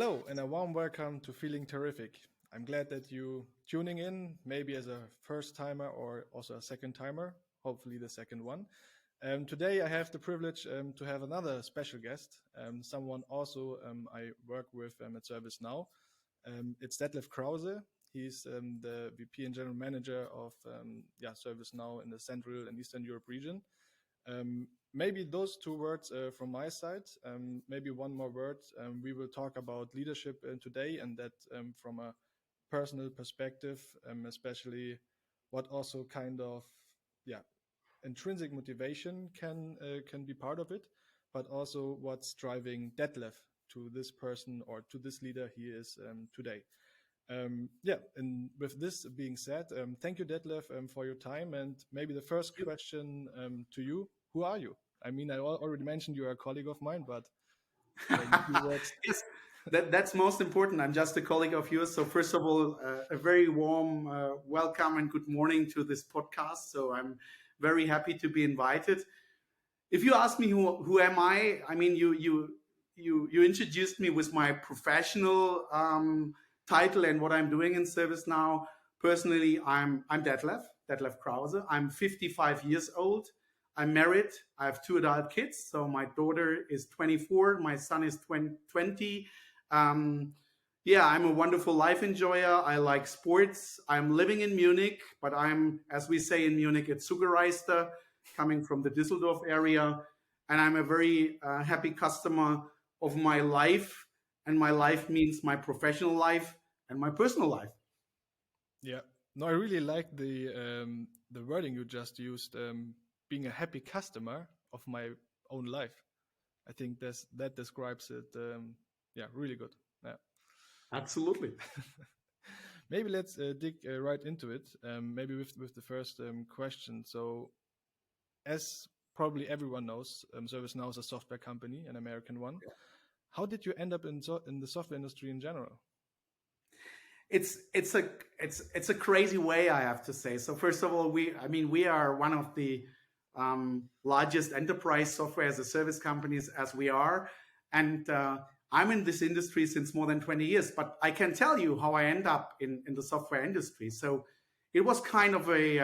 Hello, and a warm welcome to Feeling Terrific. I'm glad that you tuning in, maybe as a first timer or also a second timer, hopefully the second one. Today I have the privilege to have another special guest, someone also I work with at ServiceNow. It's Detlef Krause. He's the VP and General Manager of ServiceNow in the Central and Eastern Europe region. Maybe those two words from my side, maybe one more word. We will talk about leadership today, and that from a personal perspective, especially what also kind of intrinsic motivation can be part of it, but also what's driving Detlef to this person or to this leader he is today. And with this being said, thank you, Detlef, for your time. And maybe the first question to you, who are you? I mean, I already mentioned you're a colleague of mine, but yes, that's most important. I'm just a colleague of yours. So first of all, a very warm welcome and good morning to this podcast. So I'm very happy to be invited. If you ask me who am I mean, you introduced me with my professional title and what I'm doing in ServiceNow. Personally, I'm Detlef Krause. I'm 55 years old. I'm married. I have 2 adult kids. So my daughter is 24. My son is 20. I'm a wonderful life enjoyer. I like sports. I'm living in Munich, but I'm, as we say in Munich, a Zugereister, coming from the Düsseldorf area. And I'm a very happy customer of my life. And my life means my professional life and my personal life. Yeah. No, I really like the wording you just used. Being a happy customer of my own life. I think that describes it. Really good. Yeah, absolutely. Maybe let's dig right into it. Maybe with the first question. So, as probably everyone knows, ServiceNow is a software company, an American one. Yeah. How did you end up in the software industry in general? It's a crazy way, I have to say. So first of all, we are one of the largest enterprise software as a service companies as we are. And I'm in this industry since more than 20 years, but I can tell you how I end up in the software industry. So it was kind of a,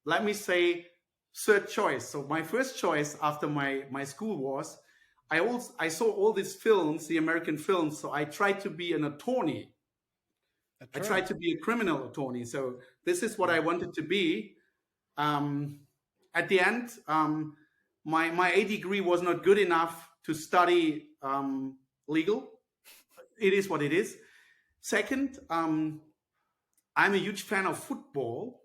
let me say, third choice. So my first choice after my school was, I saw all these films, the American films. So I tried to be an attorney. I tried to be a criminal attorney. So this is what I wanted to be. At the end, my A degree was not good enough to study legal. It is what it is. Second, I'm a huge fan of football.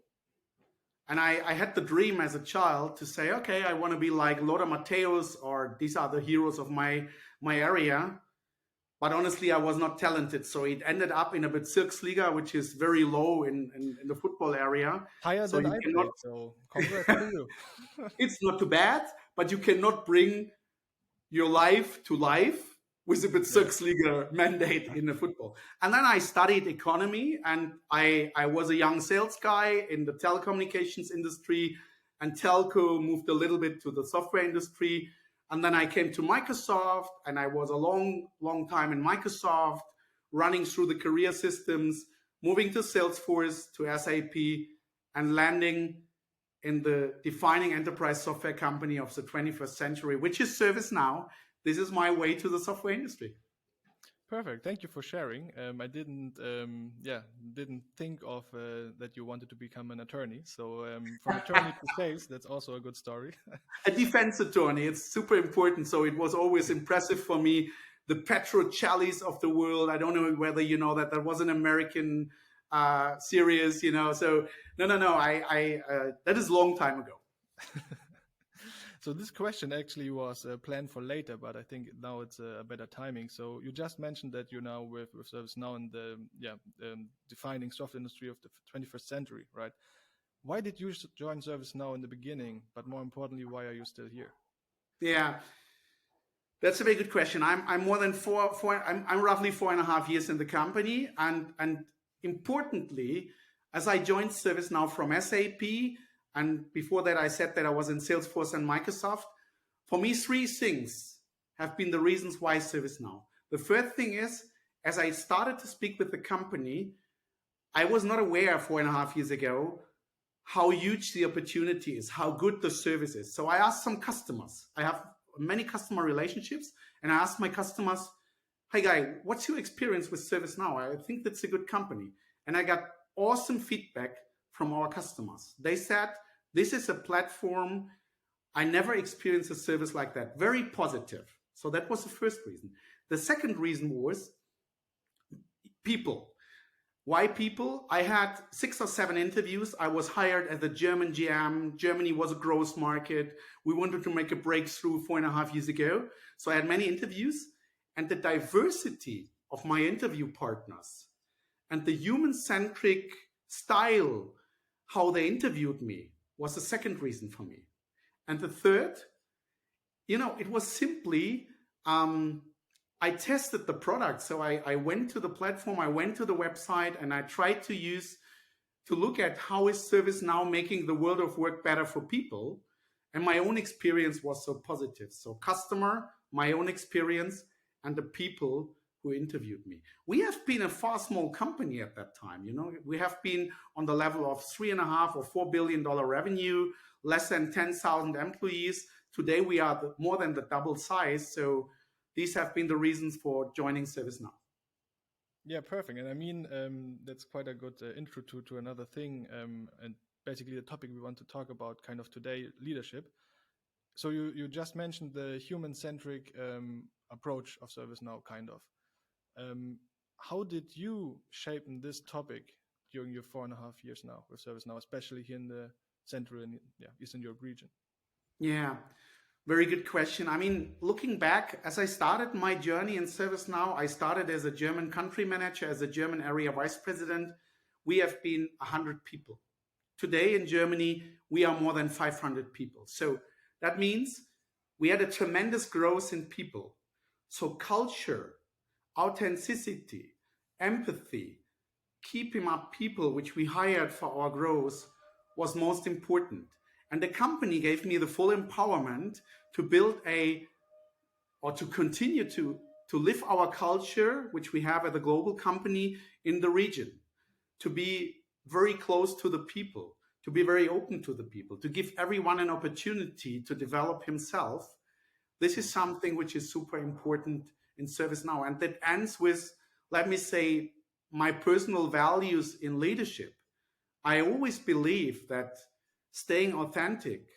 And I had the dream as a child to say, okay, I want to be like Lothar Matthäus, or these are the heroes of my area. But honestly, I was not talented. So it ended up in a Bezirksliga, which is very low in the football area. Higher than I played, so congrats to you. It's not too bad, but you cannot bring your life to life with the Bezirksliga mandate in the football. And then I studied economy, and I was a young sales guy in the telecommunications industry, and telco moved a little bit to the software industry. And then I came to Microsoft, and I was a long time in Microsoft, running through the career systems, moving to Salesforce, to SAP, and landing in the defining enterprise software company of the 21st century, which is ServiceNow. This is my way to the software industry. Perfect. Thank you for sharing. I didn't think of that you wanted to become an attorney. So from attorney to sales, that's also a good story. A defense attorney. It's super important. So it was always impressive for me. The Petrocellis of the world. I don't know whether you know that was an American series. So no. I that is a long time ago. So this question actually was planned for later, but I think now it's a better timing. So you just mentioned that you're now with ServiceNow in the defining software industry of the 21st century, right? Why did you join ServiceNow in the beginning? But more importantly, why are you still here? Yeah, that's a very good question. I'm more than I'm roughly 4.5 years in the company, and importantly, as I joined ServiceNow from SAP. And before that, I said that I was in Salesforce and Microsoft. For me, 3 things have been the reasons why ServiceNow. The third thing is, as I started to speak with the company, I was not aware 4.5 years ago how huge the opportunity is, how good the service is. So I asked some customers. I have many customer relationships, and I asked my customers, "Hey guy, what's your experience with ServiceNow? I think that's a good company." And I got awesome feedback from our customers. They said, "This is a platform. I never experienced a service like that." Very positive. So that was the first reason. The second reason was people. Why people? I had 6 or 7 interviews. I was hired as a German GM. Germany was a growth market. We wanted to make a breakthrough 4.5 years ago. So I had many interviews, and the diversity of my interview partners and the human-centric style, how they interviewed me, was the second reason for me. And the third, it was simply, I tested the product. So I went to the platform, I went to the website, and I tried to look at how is ServiceNow making the world of work better for people. And my own experience was so positive. So customer, my own experience, and the people who interviewed me. We have been a far small company at that time. We have been on the level of $3.5 or $4 billion revenue, less than 10,000 employees. Today we are more than the double size. So these have been the reasons for joining ServiceNow. Yeah, perfect. And I mean, that's quite a good intro to another thing, and basically the topic we want to talk about kind of today, leadership. So you just mentioned the human-centric approach of ServiceNow, kind of. How did you shape this topic during your 4.5 years now with ServiceNow, especially here in the Central and Eastern Europe region? Yeah, very good question. I mean, looking back, as I started my journey in ServiceNow, I started as a German country manager, as a German area vice president. We have been 100 people. Today in Germany, we are more than 500 people. So that means we had a tremendous growth in people. So culture, authenticity, empathy, keeping up people which we hired for our growth was most important. And the company gave me the full empowerment to build to continue to live our culture, which we have as a global company in the region, to be very close to the people, to be very open to the people, to give everyone an opportunity to develop himself. This is something which is super important in ServiceNow. And that ends with, let me say, my personal values in leadership. I always believe that staying authentic,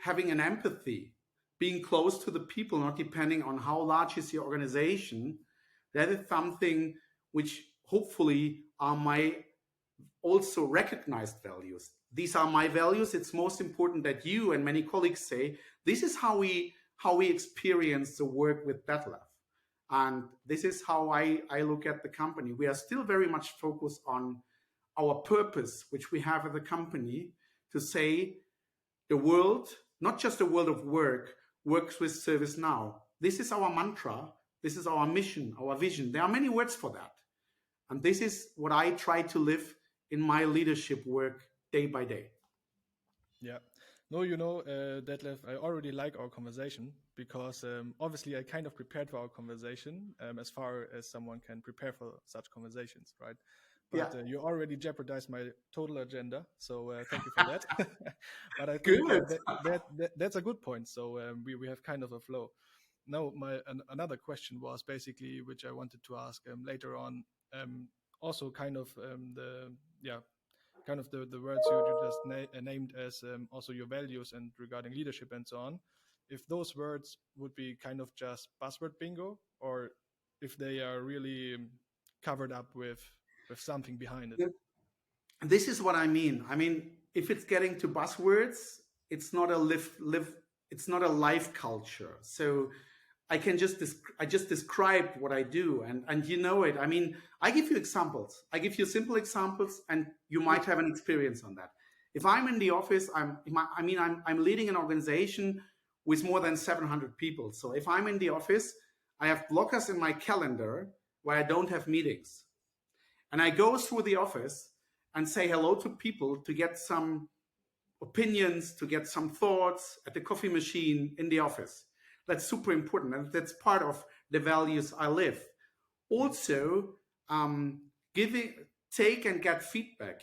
having an empathy, being close to the people, not depending on how large is your organization, that is something which hopefully are my also recognized values. These are my values. It's most important that you and many colleagues say, this is how we experience the work with Detlef. And this is how I look at the company. We are still very much focused on our purpose, which we have as a company, to say the world, not just the world of work, works with ServiceNow. This is our mantra. This is our mission, our vision. There are many words for that. And this is what I try to live in my leadership work day by day. Yeah. No, Detlef, I already like our conversation because obviously I kind of prepared for our conversation as far as someone can prepare for such conversations, right? But you already jeopardized my total agenda, so thank you for that. But I think that's a good point. So we have kind of a flow. Now, another question was basically, which I wanted to ask later on, also kind of the words you just named as also your values and regarding leadership and so on. If those words would be kind of just buzzword bingo, or if they are really covered up with something behind it. This is what I mean. I mean, if it's getting to buzzwords, it's not it's not a life culture. So I just described what I do, and you know it. I mean, I give you examples. I give you simple examples, and you might have an experience on that. If I'm in the office, I'm leading an organization with more than 700 people. So if I'm in the office, I have blockers in my calendar where I don't have meetings. And I go through the office and say hello to people to get some opinions, to get some thoughts at the coffee machine in the office. That's super important. And that's part of the values I live. Also, take and get feedback.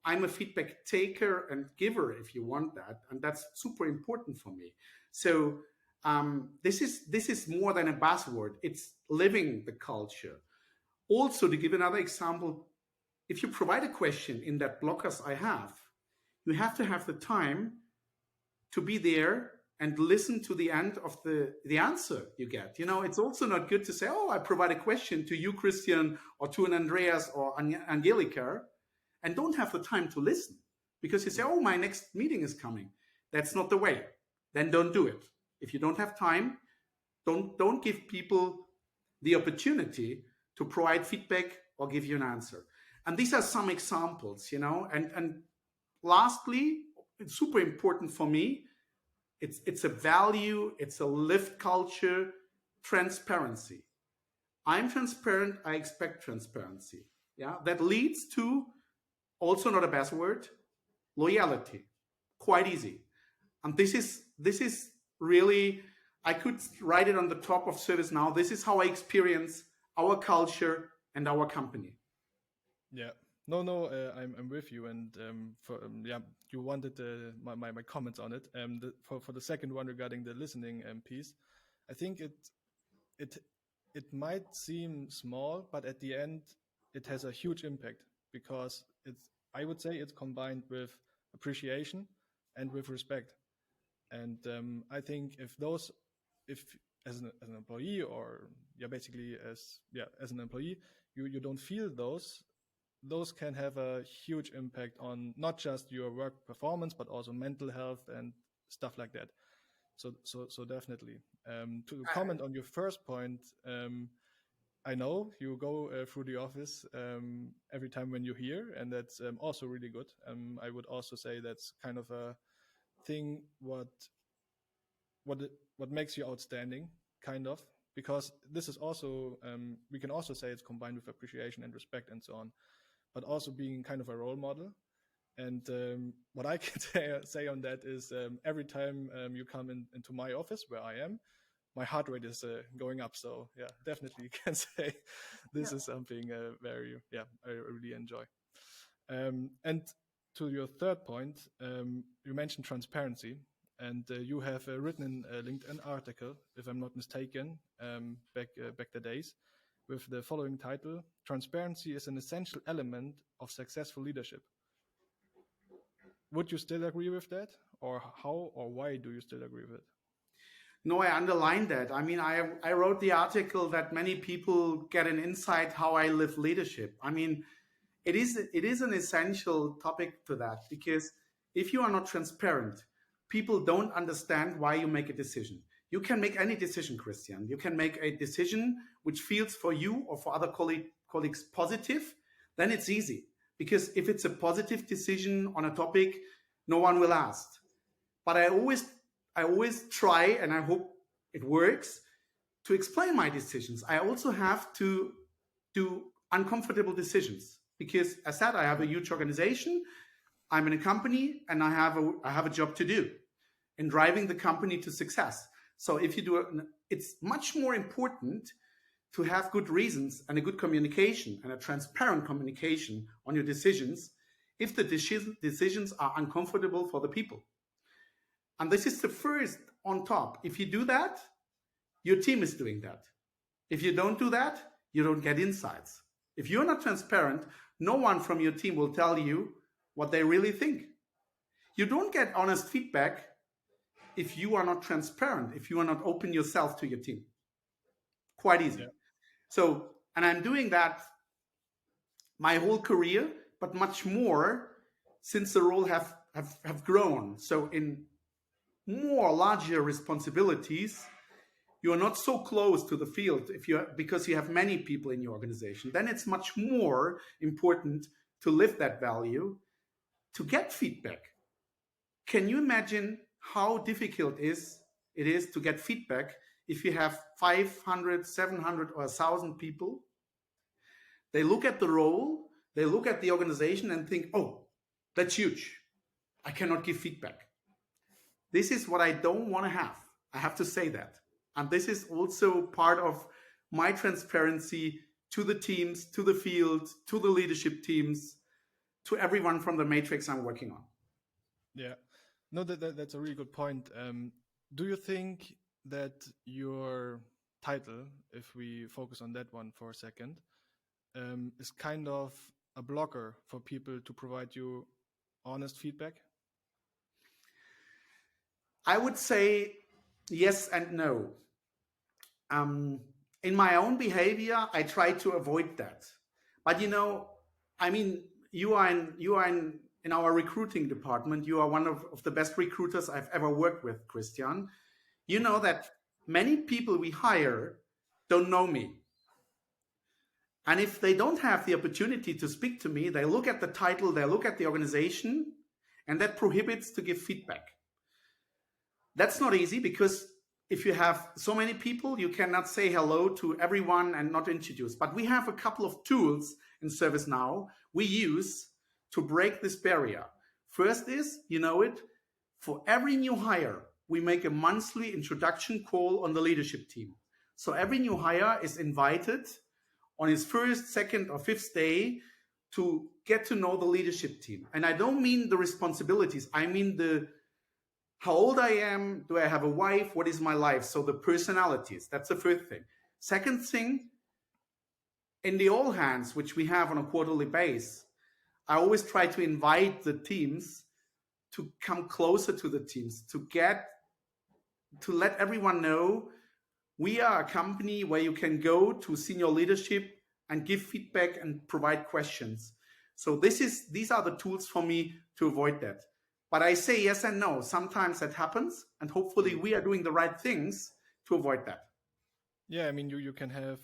I'm a feedback taker and giver, if you want that, and that's super important for me. So this is more than a buzzword. It's living the culture. Also, to give another example, if you provide a question in that blockers I have, you have to have the time to be there and listen to the end of the answer you get. It's also not good to say, oh, I provide a question to you, Christian, or to an Andreas or Angelica, and don't have the time to listen because you say, oh, my next meeting is coming. That's not the way. Then don't do it. If you don't have time, don't give people the opportunity to provide feedback or give you an answer. And these are some examples, and lastly, it's super important for me. It's a value, it's a lived culture, transparency. I'm transparent, I expect transparency. Yeah, that leads to, also not a buzzword, loyalty. Quite easy. And this is really, I could write it on the top of ServiceNow. This is how I experience our culture and our company. Yeah. No, I'm with you, and you wanted my comments on it. For the second one regarding the listening piece, I think it might seem small, but at the end, it has a huge impact because I would say it's combined with appreciation and with respect. And I think if as an employee or basically as an employee, you don't feel those can have a huge impact on not just your work performance, but also mental health and stuff like that. So definitely. To comment on your first point, I know you go through the office every time when you're here, and that's also really good. I would also say that's kind of a thing what makes you outstanding, kind of, because this is also we can also say it's combined with appreciation and respect and so on, but also being kind of a role model. And what I can say on that is every time you come into my office where I am, my heart rate is going up. So yeah, definitely can say this is something I really enjoy. And to your third point, you mentioned transparency, and you have written in a LinkedIn article, if I'm not mistaken, back the days, with the following title: "Transparency is an essential element of successful leadership." Would you still agree with that, or how or why do you still agree with it? No, I underlined that. I mean, I wrote the article that many people get an insight how I live leadership. I mean, it is an essential topic to that, because if you are not transparent, people don't understand why you make a decision. You can make any decision, Christian. You can make a decision which feels for you or for other colleagues positive, then it's easy. Because if it's a positive decision on a topic, no one will ask. But I always try, and I hope it works, to explain my decisions. I also have to do uncomfortable decisions because, as I said, I have a huge organization. I'm in a company, and I have a job to do in driving the company to success. So if you do it, it's much more important to have good reasons and a good communication and a transparent communication on your decisions if the decisions are uncomfortable for the people. And this is the first on top. If you do that, your team is doing that. If you don't do that, you don't get insights. If you're not transparent, no one from your team will tell you what they really think. You don't get honest feedback if you are not transparent, if you are not open yourself to your team. Quite easy. Yeah. So, and I'm doing that my whole career, but much more since the role have grown. So in more larger responsibilities, you are not so close to the field because you have many people in your organization. Then it's much more important to live that value, to get feedback. Can you imagine how difficult it is to get feedback if you have 500, 700 or 1,000 people? They look at the role, they look at the organization and think, oh, that's huge. I cannot give feedback. This is what I don't want to have. I have to say that. And this is also part of my transparency to the teams, to the field, to the leadership teams, to everyone from the matrix I'm working on. Yeah, no, that's a really good point. Do you think that your title, if we focus on that one for a second, is kind of a blocker for people to provide you honest feedback? I would say yes and no. In my own behavior, I try to avoid that. But I mean, in our recruiting department. You are one of the best recruiters I've ever worked with, Christian. You know that many people we hire don't know me. And if they don't have the opportunity to speak to me, they look at the title, they look at the organization, and that prohibits to give feedback. That's not easy because if you have so many people, you cannot say hello to everyone and not introduce. But we have a couple of tools in ServiceNow we use to break this barrier. First is, for every new hire, we make a monthly introduction call on the leadership team. So every new hire is invited on his first, second, or fifth day to get to know the leadership team. And I don't mean the responsibilities. I mean how old I am, do I have a wife, what is my life? So the personalities, that's the first thing. Second thing, in the all hands, which we have on a quarterly base, I always try to invite the teams to come closer to the teams, to let everyone know we are a company where you can go to senior leadership and give feedback and provide questions. So these are the tools for me to avoid that. But I say yes and no. Sometimes that happens, and hopefully we are doing the right things to avoid that. Yeah, I mean, you can have,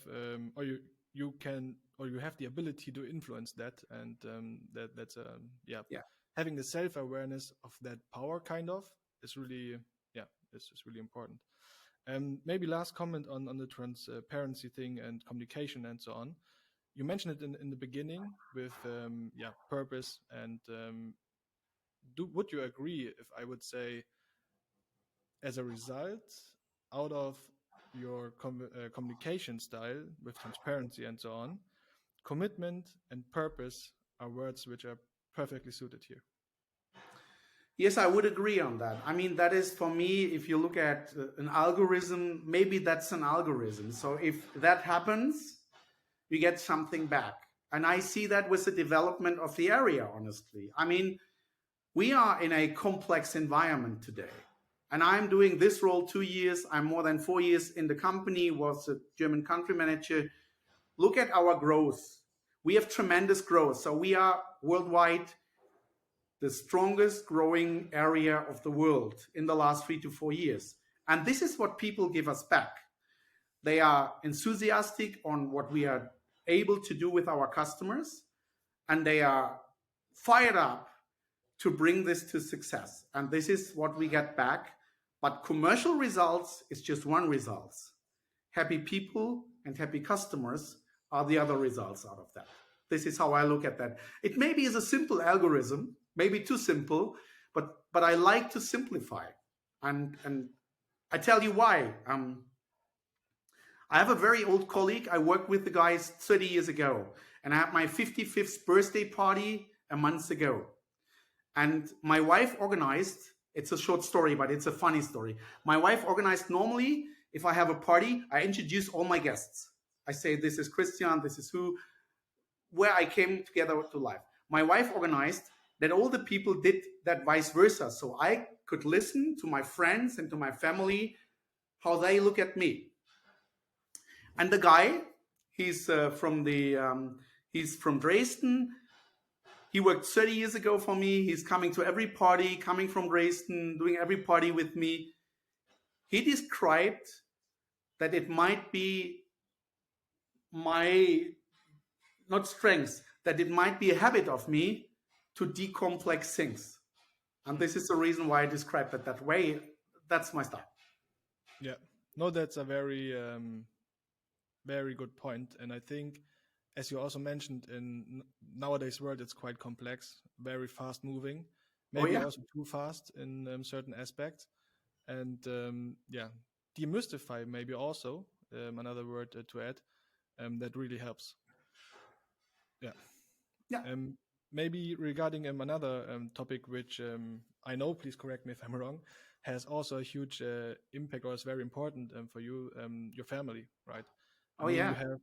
or you have the ability to influence that, and that's having the self-awareness of that power kind of is really is really important. Maybe last comment on the transparency thing and communication and so on. You mentioned it in the beginning with purpose and would you agree if I would say, as a result, out of your communication style with transparency and so on, commitment and purpose are words which are perfectly suited here? Yes, I would agree on that. I mean, that is for me, if you look at an algorithm, maybe that's an algorithm. So if that happens, you get something back. And I see that with the development of the area, honestly. I mean, we are in a complex environment today. And I'm doing this role 2 years. I'm more than 4 years in the company, was a German country manager. Look at our growth. We have tremendous growth. So we are worldwide the strongest growing area of the world in the last 3 to 4 years. And this is what people give us back. They are enthusiastic on what we are able to do with our customers, and they are fired up to bring this to success. And this is what we get back. But commercial results is just one result. Happy people and happy customers are the other results out of that. This is how I look at that. It maybe is a simple algorithm, maybe too simple, but I like to simplify. And I tell you why. I have a very old colleague. I worked with the guys 30 years ago, and I had my 55th birthday party a month ago. And my wife organized, it's a short story, but it's a funny story. My wife organized, normally, if I have a party, I introduce all my guests. I say, this is Christian, this is where I came together to life. My wife organized that all the people did that vice versa. So I could listen to my friends and to my family, how they look at me. And the guy, he's from Dresden. He worked 30 years ago for me. He's coming to every party, coming from Dresden, doing every party with me. He described that it might be my, not strengths, that it might be a habit of me to decomplex things. And this is the reason why I described it that way. That's my style. Yeah, no, that's a very, very good point. And I think, as you also mentioned, in nowadays world, it's quite complex, very fast moving, maybe also too fast in certain aspects. And demystify maybe also another word to add that really helps. Yeah. Yeah. Maybe regarding another topic, which I know, please correct me if I'm wrong, has also a huge impact or is very important for you, your family, right? I Oh, mean, you yeah. have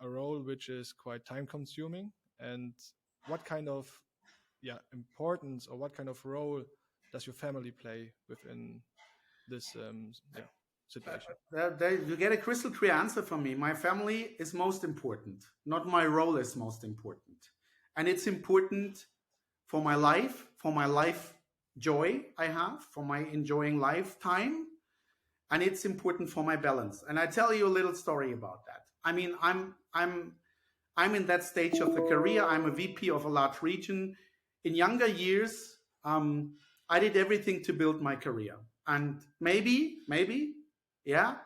a role which is quite time consuming. And what kind of importance or what kind of role does your family play within this situation? You get a crystal clear answer from me. My family is most important, not my role is most important. And it's important for my life joy I have, for my enjoying lifetime, and it's important for my balance. And I tell you a little story about that. I mean, I'm in that stage of the career. I'm a VP of a large region. In younger years, I did everything to build my career, and maybe, yeah,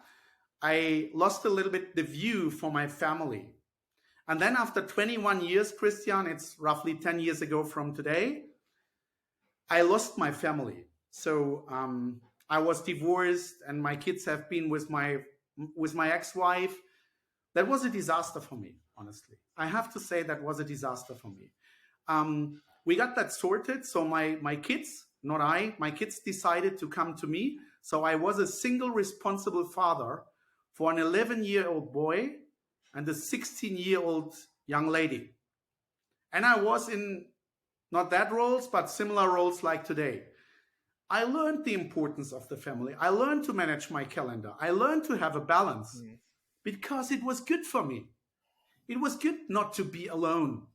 I lost a little bit the view for my family. And then after 21 years, Christian, it's roughly 10 years ago from today, I lost my family. So I was divorced, and my kids have been with my ex-wife. That was a disaster for me, honestly. I have to say that was a disaster for me. We got that sorted. So my kids, not I, my kids decided to come to me. So I was a single responsible father for an 11-year-old boy and a 16-year-old young lady. And I was in not that roles, but similar roles like today. I learned the importance of the family. I learned to manage my calendar. I learned to have a balance because it was good for me. It was good not to be alone.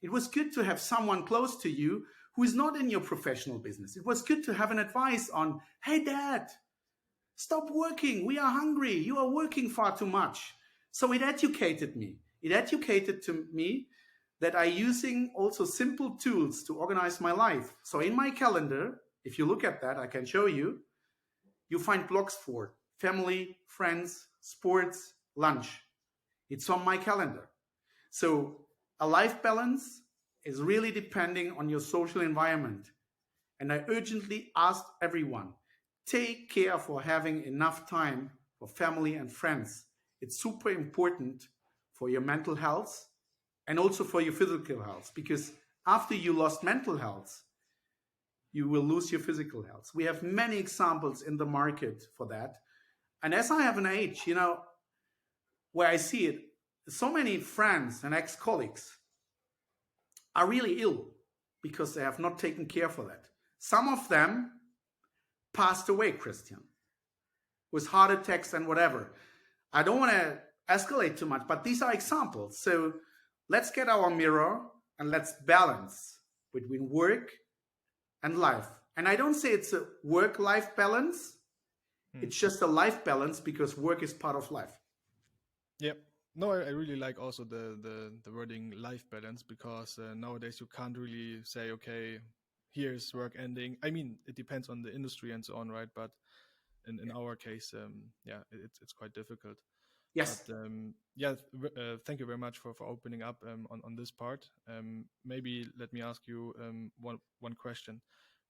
It was good to have someone close to you who is not in your professional business. It was good to have an advice on, hey, Dad, stop working. We are hungry. You are working far too much. So it educated me. It educated to me that I'm using also simple tools to organize my life. So in my calendar, if you look at that, I can show you, you find blocks for family, friends, sports, lunch. It's on my calendar. So a life balance is really depending on your social environment. And I urgently ask everyone, take care for having enough time for family and friends. It's super important for your mental health and also for your physical health, because after you lost mental health, you will lose your physical health. We have many examples in the market for that. And as I have an age, where I see it, so many friends and ex-colleagues are really ill because they have not taken care for that. Some of them passed away, Christian, with heart attacks and whatever. I don't want to escalate too much, but these are examples. So let's get our mirror and let's balance between work and life. And I don't say it's a work-life balance. It's just a life balance because work is part of life. Yep. No, I really like also the wording life balance, because nowadays you can't really say, okay, here's work ending. I mean, it depends on the industry and so on, right? But in our case, it's quite difficult. Yes. But thank you very much for opening up on this part. Maybe let me ask you one question.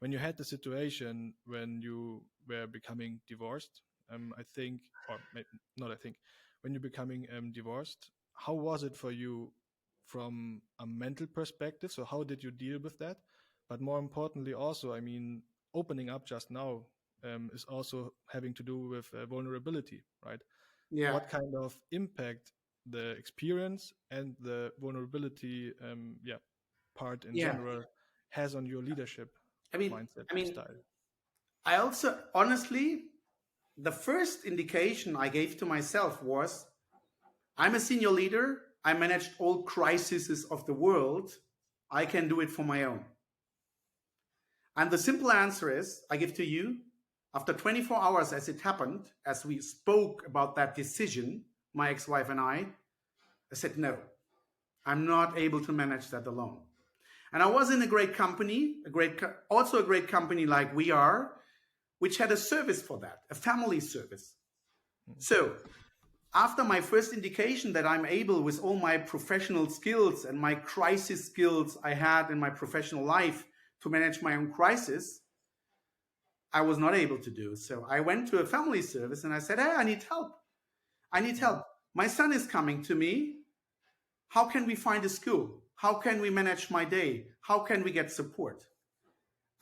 When you had the situation when you were becoming divorced, I think, or not I think, when you're becoming divorced, how was it for you from a mental perspective? So how did you deal with that? But more importantly also, I mean, opening up just now is also having to do with vulnerability, right? Yeah. What kind of impact the experience and the vulnerability part in general has on your leadership mindset style? I also, honestly, the first indication I gave to myself was, I'm a senior leader. I managed all crises of the world. I can do it for my own. And the simple answer is, I give to you, after 24 hours as it happened, as we spoke about that decision, my ex-wife and I said, no, I'm not able to manage that alone. And I was in a great company, also a great company like we are, which had a service for that, a family service. So after my first indication that I'm able, with all my professional skills and my crisis skills I had in my professional life, to manage my own crisis, I was not able to do. So I went to a family service and I said, hey, I need help. I need help. My son is coming to me. How can we find a school? How can we manage my day? How can we get support?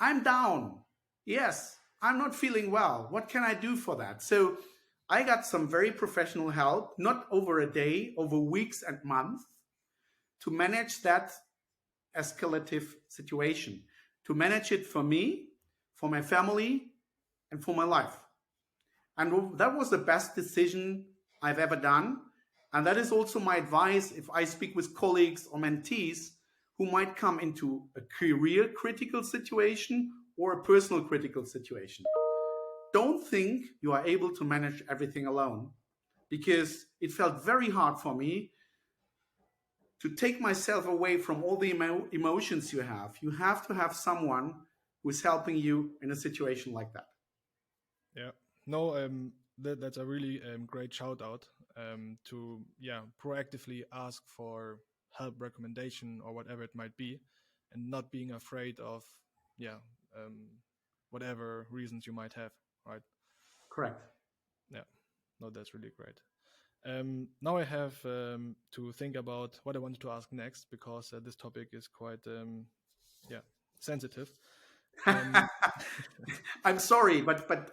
I'm down. Yes, I'm not feeling well. What can I do for that? So I got some very professional help, not over a day, over weeks and months, to manage that escalative situation, to manage it for me, for my family, and for my life. And that was the best decision I've ever done. And that is also my advice if I speak with colleagues or mentees who might come into a career critical situation or a personal critical situation. Don't think you are able to manage everything alone, because it felt very hard for me to take myself away from all the emotions you have. You have to have someone who is helping you in a situation like that. Yeah. No, that's a really great shout out to proactively ask for help, recommendation, or whatever it might be, and not being afraid of whatever reasons you might have, right? Correct. Yeah. No, that's really great. Now I have to think about what I wanted to ask next, because this topic is quite sensitive. I'm sorry, but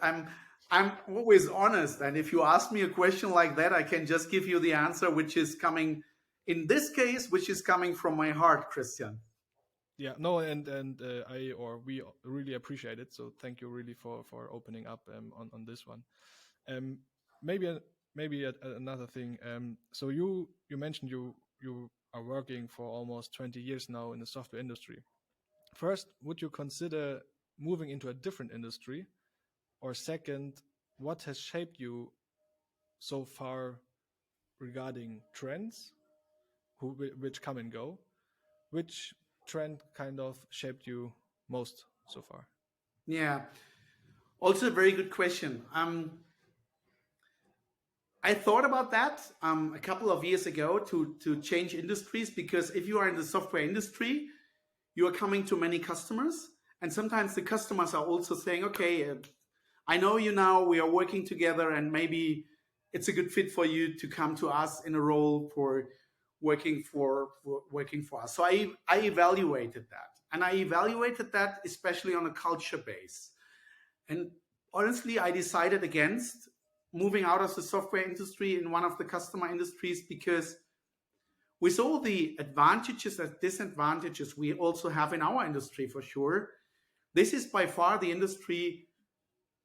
I'm always honest, and if you ask me a question like that, I can just give you the answer, which is coming in this case, which is coming from my heart, Christian. Yeah, no, and we really appreciate it. So thank you really for opening up on this one. Maybe another thing. So you mentioned you are working for almost 20 years now in the software industry. First, would you consider moving into a different industry? Or second, what has shaped you so far regarding trends, which come and go? Which trend kind of shaped you most so far? Yeah, also a very good question. I thought about that a couple of years ago to change industries, because if you are in the software industry, you are coming to many customers, and sometimes the customers are also saying, okay, I know you now, we are working together, and maybe it's a good fit for you to come to us in a role for working for us. So I evaluated that, and I evaluated that especially on a culture base. And honestly, I decided against moving out of the software industry in one of the customer industries, because with all the advantages and disadvantages we also have in our industry, for sure, this is by far the industry,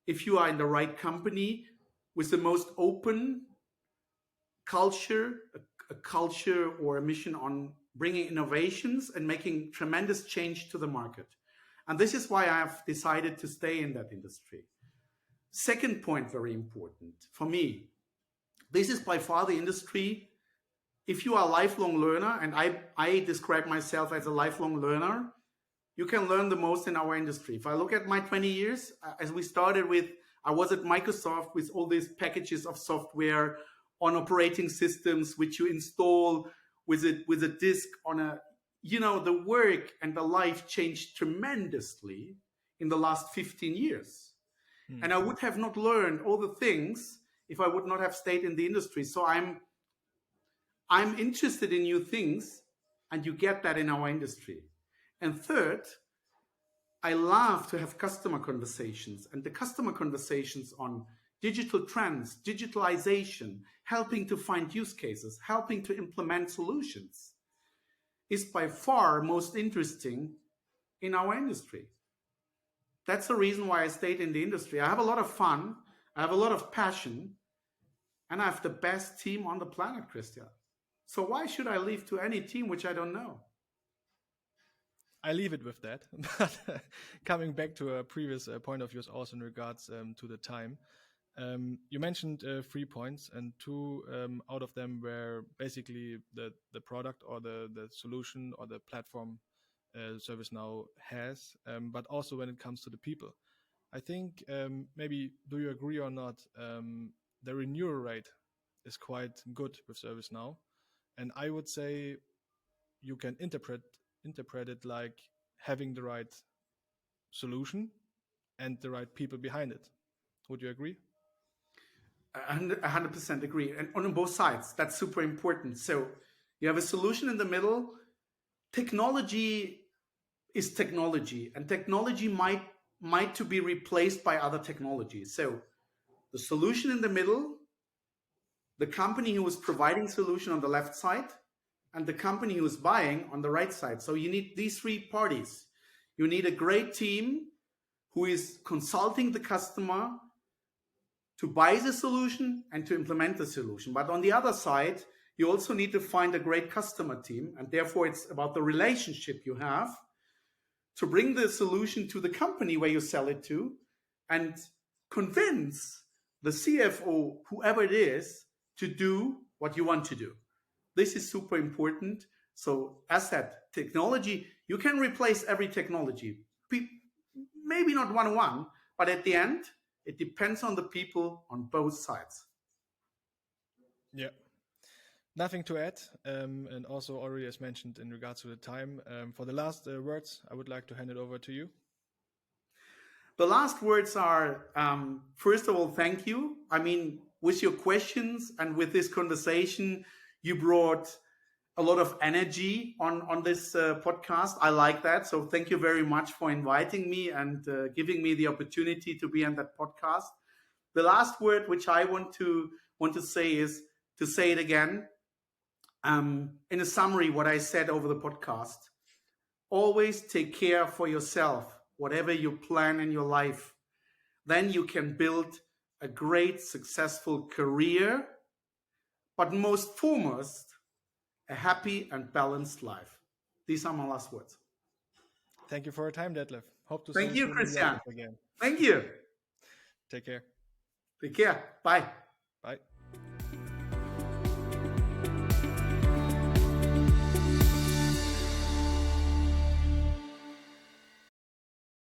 if you are in the right company, with the most open culture, a culture or a mission on bringing innovations and making tremendous change to the market. And this is why I have decided to stay in that industry. Second point, very important for me, this is by far the industry, if you are a lifelong learner, and I describe myself as a lifelong learner, you can learn the most in our industry. If I look at my 20 years, as we started with, I was at Microsoft with all these packages of software on operating systems, which you install with a disk on a, the work and the life changed tremendously in the last 15 years. And I would have not learned all the things if I would not have stayed in the industry. So I'm interested in new things, and you get that in our industry. And third, I love to have customer conversations, and the customer conversations on digital trends, digitalization, helping to find use cases, helping to implement solutions is by far most interesting in our industry. That's the reason why I stayed in the industry. I have a lot of fun, I have a lot of passion, and I have the best team on the planet, Christian. So why should I leave to any team which I don't know? I leave it with that. But coming back to a previous point of yours, also in regards to the time, you mentioned 3 points, and 2 out of them were basically the product or the solution or the platform ServiceNow has, but also when it comes to the people. I think maybe, do you agree or not, the renewal rate is quite good with ServiceNow, and I would say you can interpret it like having the right solution and the right people behind it. Would you agree? 100% agree. And on both sides, that's super important. So you have a solution in the middle. Technology is technology, and technology might to be replaced by other technologies. So the solution in the middle, the company who is providing solution on the left side, and the company who is buying on the right side. So you need these three parties. You need a great team who is consulting the customer to buy the solution and to implement the solution. But on the other side, you also need to find a great customer team. And therefore, it's about the relationship you have to bring the solution to the company where you sell it to and convince the CFO, whoever it is, to do what you want to do. This is super important. So as said, technology, you can replace every technology. Maybe not one-on-one, but at the end, it depends on the people on both sides. Yeah. Nothing to add. And also already as mentioned in regards to the time, for the last words, I would like to hand it over to you. The last words are, first of all, thank you. I mean, with your questions and with this conversation, you brought a lot of energy on this podcast. I like that. So thank you very much for inviting me and giving me the opportunity to be on that podcast. The last word which I want to say is to say it again. In a summary, what I said over the podcast, always take care for yourself, whatever you plan in your life. Then you can build a great, successful career, but most foremost, a happy and balanced life. These are my last words. Thank you for your time, Detlef. Hope to Thank see you, you Christian. again. Thank you. Take care. Take care. Bye. Bye.